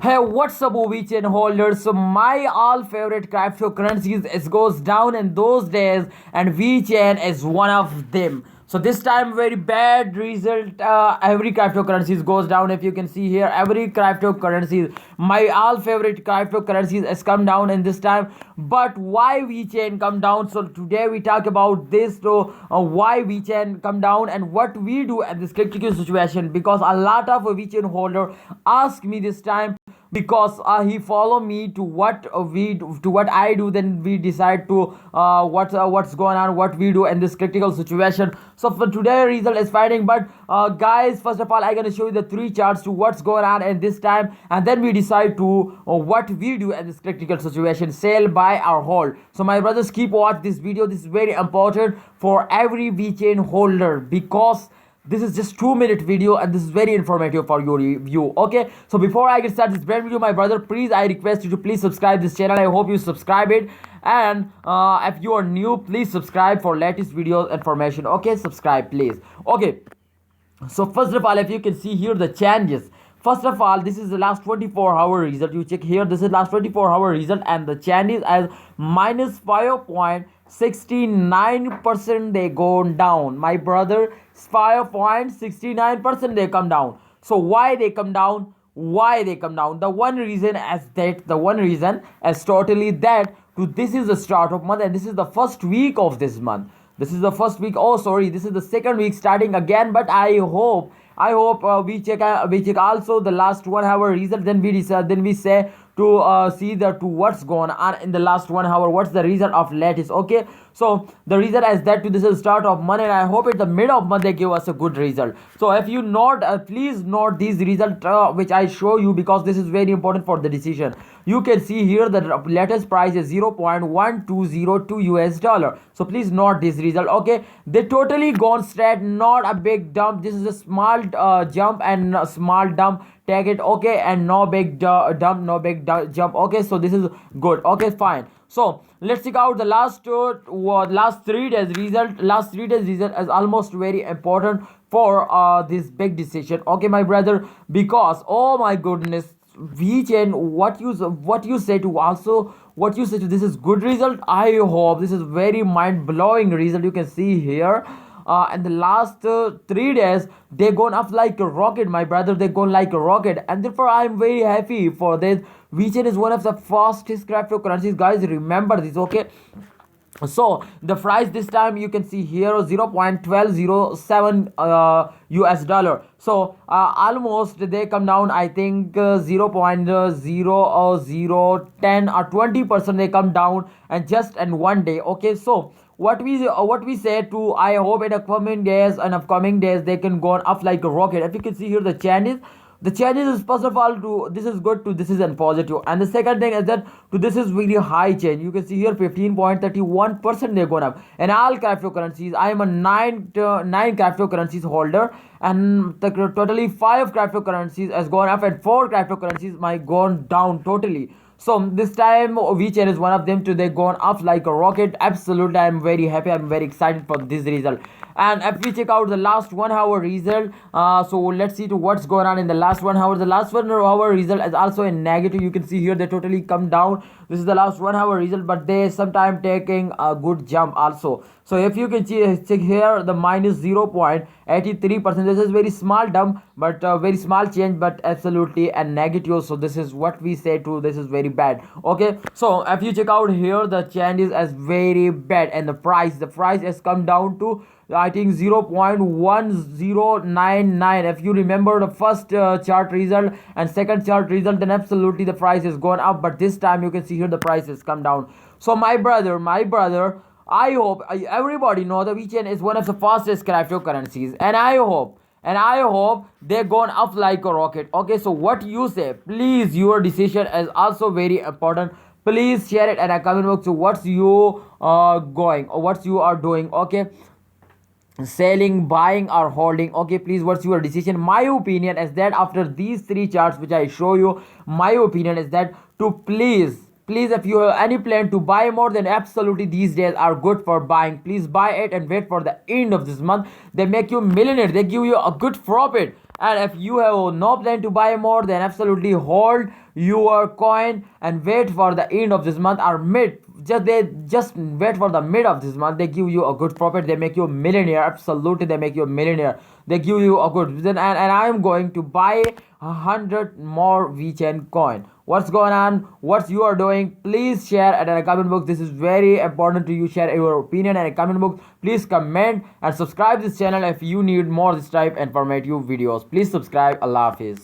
Hey, what's up, Vechain holders? So my all favorite cryptocurrencies is goes down in those days, and Vechain is one of them. So this time, very bad result. Every cryptocurrencies goes down. If you can see here, every cryptocurrency, my all favorite cryptocurrencies has come down in this time. But why Vechain come down? So today we talk about this. So why Vechain come down and what we do at this critical situation, because a lot of Vechain holder ask me this time, because he follow me to what to what I do, then we decide to what's going on, what we do in this critical situation. So for today result is fighting, but guys, first of all I'm gonna show you the three charts to what's going on in this time, and then we decide to what we do in this critical situation, sell, buy or hold. So my brothers, keep watch this video. This is very important for every VChain holder, because this is just 2 minute video and this is very informative for your review. Okay, so before I get started this brand video, my brother, please I request you to please subscribe this channel. I hope you subscribe it, and if you are new, please subscribe for latest videos information. Okay, subscribe please. Okay, so first of all, if you can see here the changes, first of all, this is the last 24-hour result. You check here, this is last 24-hour result, and the changes as minus 5.69% they go down, my brother. 5.69% they come down. So why they come down? Why they come down? The one reason as totally that to this is the start of month, and this is the first week of this month. This is the first week. Oh, sorry, this is the second week starting again. But I hope we check also the last 1 hour result. Then we decide, then we say to see the to what's going on in the last 1 hour. What's the result of latest? Okay, so the result is that to this is start of month, and I hope at the mid of month they give us a good result. So if you note, please note these results which I show you, because this is very important for the decision. You can see here the latest price is 0.1202 US dollar. So please note this result. Okay, they totally gone straight, not a big dump. This is a small jump and a small dump, take it. Okay, and no big dump, no big jump. Okay, so this is good. Okay, fine. So let's check out the last 3 days result. Last 3 days result is almost very important for this big decision. Okay, my brother, because oh my goodness, VChain, what you say to also what you say to this is good result. I hope this is very mind blowing result. You can see here. And the last 3 days they gone up like a rocket, my brother. They gone like a rocket, and therefore I'm very happy for this. VChain is one of the fastest cryptocurrencies, guys. Remember this, okay? So the price this time you can see here 0.1207 US dollar. So almost they come down, I think 0.0010 or 20% they come down, and just in one day. Okay, so what we say to, I hope in upcoming days they can go up like a rocket. If you can see here the changes is first of all to this is good, to this is positive, and the second thing is that to this is really high change. You can see here 15.31% they're going up, and all cryptocurrencies. I am a nine cryptocurrencies holder, and totally 5 cryptocurrencies has gone up, and 4 cryptocurrencies might gone down totally. So this time VChain is one of them. Today gone up like a rocket. Absolutely, I'm very happy. I'm very excited for this result. And if we check out the last 1 hour result, so let's see to what's going on in the last 1 hour. The last 1 hour result is also in negative. You can see here they totally come down. This is the last 1 hour result, but they sometime taking a good jump also. So if you can check here the minus 0.83%. This is very small dump, but very small change, but absolutely a negative. So this is what we say to this is very bad. Okay, so if you check out here the changes as very bad, and the price has come down to I think 0.1099. If you remember the first chart result and second chart result, then absolutely the price is gone up, but this time you can see here the price has come down. So my brother, I hope everybody know that VChain is one of the fastest cryptocurrencies, and I hope they're going up like a rocket. Okay, so what you say, please, your decision is also very important. Please share it in a comment box. So what's you going or what you are doing? Okay, selling, buying or holding. Okay, please, what's your decision? My opinion is that after these 3 charts which I show you, my opinion is that to please, if you have any plan to buy more, then absolutely these days are good for buying. Please buy it and wait for the end of this month. They make you millionaire, they give you a good profit. And if you have no plan to buy more, then absolutely hold your coin and wait for the end of this month or mid. Just wait for the mid of this month. They give you a good profit. They make you a millionaire. Absolutely, they make you a millionaire. They give you a good then, and I am going to buy 100 more Vechain coin. What's going on? What you are doing? Please share at a comment box. This is very important to you. Share your opinion and a comment box. Please comment and subscribe this channel if you need more this type informative videos. Please subscribe. Allah Hafiz.